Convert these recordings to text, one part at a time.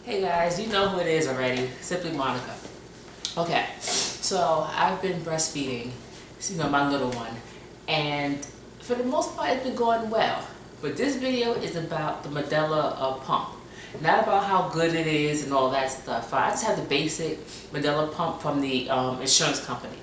Hey guys, you know who it is already. Simply Monica. Okay, so I've been breastfeeding, my little one, and for the most part it's been going well. But this video is about the Medela pump. Not about how good it is and all that stuff. I just have the basic Medela pump from the insurance company.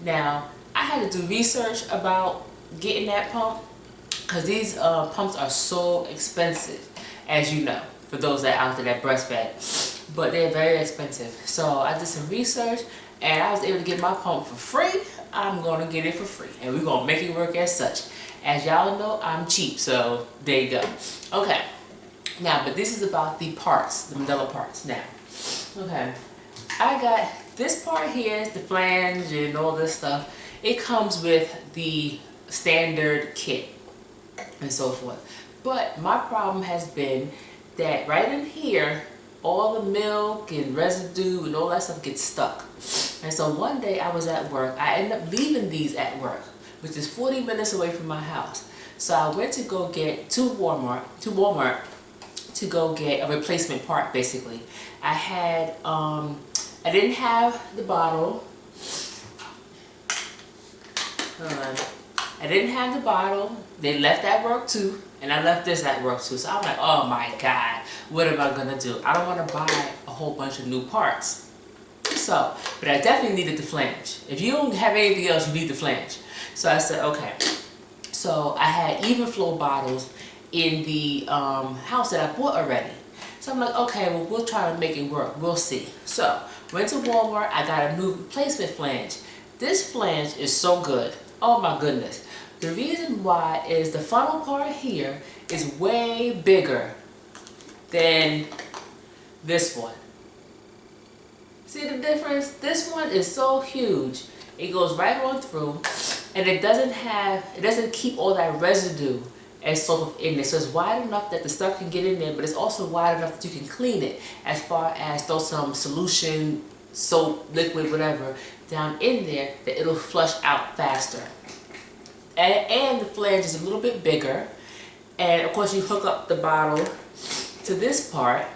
Now, I had to do research about getting that pump because these pumps are so expensive, as you know, for those that out there that breastfed. But they're very expensive. So I did some research and I was able to get my pump for free. I'm going to get it for free and we're going to make it work as such. As y'all know, I'm cheap, so there you go. Okay, now, but this is about the parts, the Medela parts. Now, okay, I got this part here, the flange and all this stuff. It comes with the standard kit and so forth. But my problem has been that right in here, all the milk and residue and all that stuff gets stuck. And so one day I was at work. I ended up leaving these at work, which is 40 minutes away from my house. So I went to go get to Walmart to go get a replacement part. Basically, I had I didn't have the bottle. I didn't have the bottle. They left at work too, and I left this at work too. So I'm like, oh my God, what am I gonna do? I don't want to buy a whole bunch of new parts. So, but I definitely needed the flange. If you don't have anything else, you need the flange. So I said, okay. So I had evenflo bottles in the house that I bought already. So I'm like, okay, well, we'll try to make it work. We'll see. So went to Walmart. I got a new replacement flange. This flange is so good. Oh my goodness. The reason why is the funnel part here is way bigger than this one. See the difference? This one is so huge. It goes right on through and it doesn't keep all that residue and sort of in there. So it's wide enough that the stuff can get in there, but it's also wide enough that you can clean it as far as throw some solution, soap, liquid, whatever, down in there that it'll flush out faster. And the flange is a little bit bigger. And of course you hook up the bottle to this part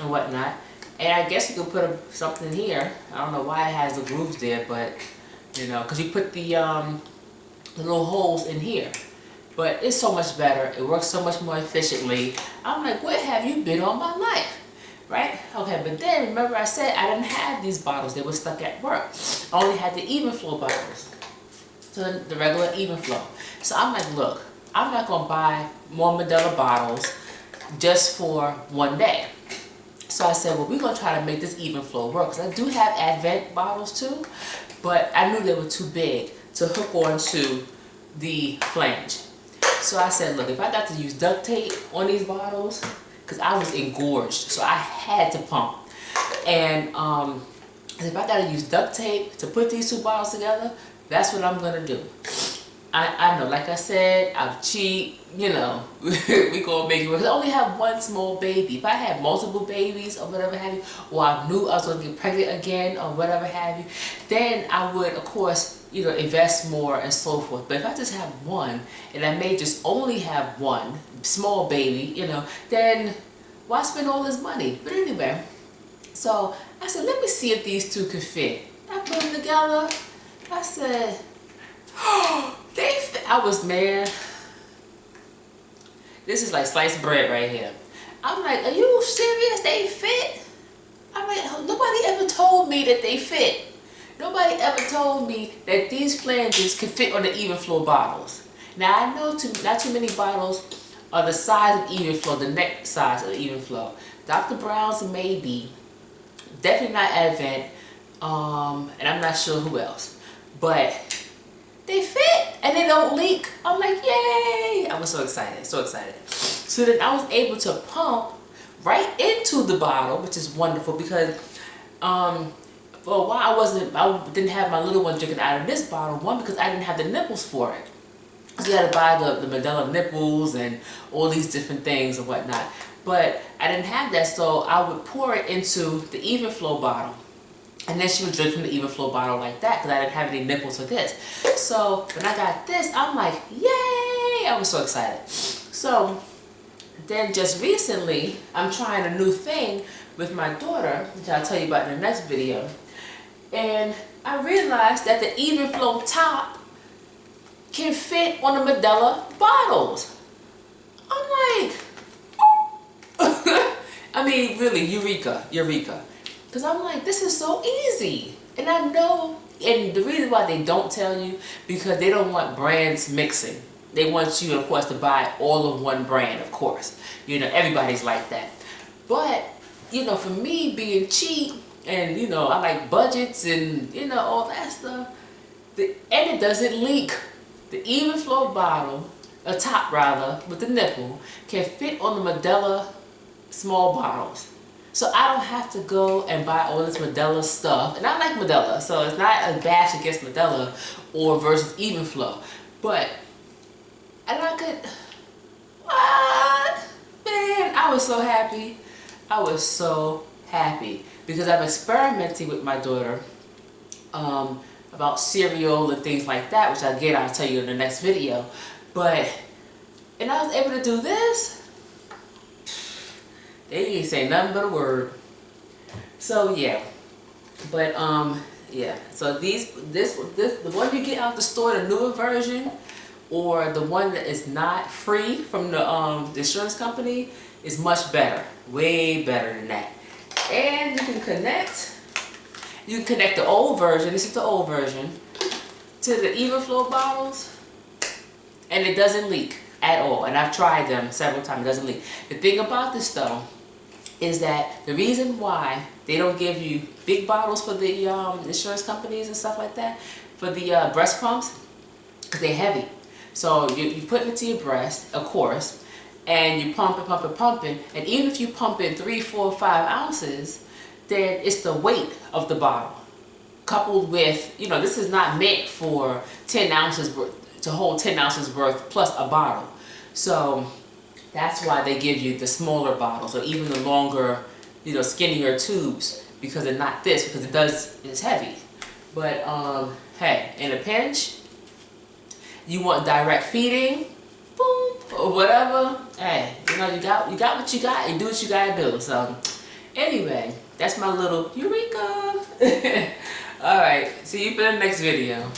and whatnot. And I guess you could put something here. I don't know why it has the grooves there, but you know, because you put the little holes in here. But it's so much better. It works so much more efficiently. I'm like, where have you been all my life? Right? Okay, but then remember I said I didn't have these bottles. They were stuck at work. I only had the evenflo bottles. So the regular evenflo. So I'm like, look, I'm not going to buy more Medela bottles just for one day. So I said, well, we're going to try to make this evenflo work. Because I do have Advent bottles too. But I knew they were too big to hook onto the flange. So I said, look, if I got to use duct tape on these bottles, because I was engorged, so I had to pump. And if I got to use duct tape to put these two bottles together, that's what I'm going to do. I know, like I said, I'm cheap, you know, we gonna make it work. I only have one small baby. If I had multiple babies or whatever have you, or I knew I was gonna get pregnant again or whatever have you, then I would, of course, you know, invest more and so forth. But if I just have one, and I may just only have one small baby, you know, then why spend all this money? But anyway, so I said, let me see if these two could fit. I put them together. I said, oh, they fit. I was mad. This is like sliced bread right here. I'm like, are you serious? They fit? I'm like, nobody ever told me that they fit. Nobody ever told me that these flanges can fit on the evenflo bottles. Now I know not too many bottles are the size of evenflo, the neck size of evenflo. Dr. Brown's maybe, definitely not Advent, and I'm not sure who else. But they fit and they don't leak. I'm like, yay! I was so excited, so excited. So then I was able to pump right into the bottle, which is wonderful because for a while I didn't have my little one drinking out of this bottle. One, because I didn't have the nipples for it. So you had to buy the Medela nipples and all these different things and whatnot. But I didn't have that, so I would pour it into the evenflo bottle. And then she would drink from the evenflo bottle like that because I didn't have any nipples for this. So when I got this, I'm like, yay! I was so excited. So then just recently, I'm trying a new thing with my daughter, which I'll tell you about in the next video. And I realized that the evenflo top can fit on the Modelo bottles. I'm like, I mean, really, eureka. Because I'm like, this is so easy. And I know, and the reason why they don't tell you, because they don't want brands mixing. They want you, of course, to buy all of one brand, of course. You know, everybody's like that. But, you know, for me being cheap, and, you know, I like budgets and, you know, all that stuff, and it doesn't leak. The evenflo bottle, a top rather, with the nipple, can fit on the Modelo small bottles. So I don't have to go and buy all this Modelo stuff. And I like Modelo, so it's not a bash against Modelo or versus evenflo. But, and I could, what? Man, I was so happy. I was so happy. Because I'm experimenting with my daughter about cereal and things like that, which again, I'll tell you in the next video. But, and I was able to do this. They ain't say nothing but a word. So yeah, but yeah. So the one you get out the store, the newer version, or the one that is not free from the insurance company, is much better, way better than that. And you can connect the old version. This is the old version to the evenflo bottles, and it doesn't leak at all. And I've tried them several times. It doesn't leak. The thing about this though is that the reason why they don't give you big bottles for the insurance companies and stuff like that, for the breast pumps, because they're heavy. So you put it to your breast, of course, and you pump it, and even if you pump in 3, 4, 5 ounces, then it's the weight of the bottle, coupled with, you know, this is not meant for 10 ounces worth, to hold 10 ounces worth plus a bottle. So that's why they give you the smaller bottles, or even the longer, you know, skinnier tubes, because they're not this, because it's heavy. But hey, in a pinch, you want direct feeding, boom, or whatever. Hey, you know, you got what you got, and do what you gotta do. So anyway, that's my little eureka. All right, see you for the next video.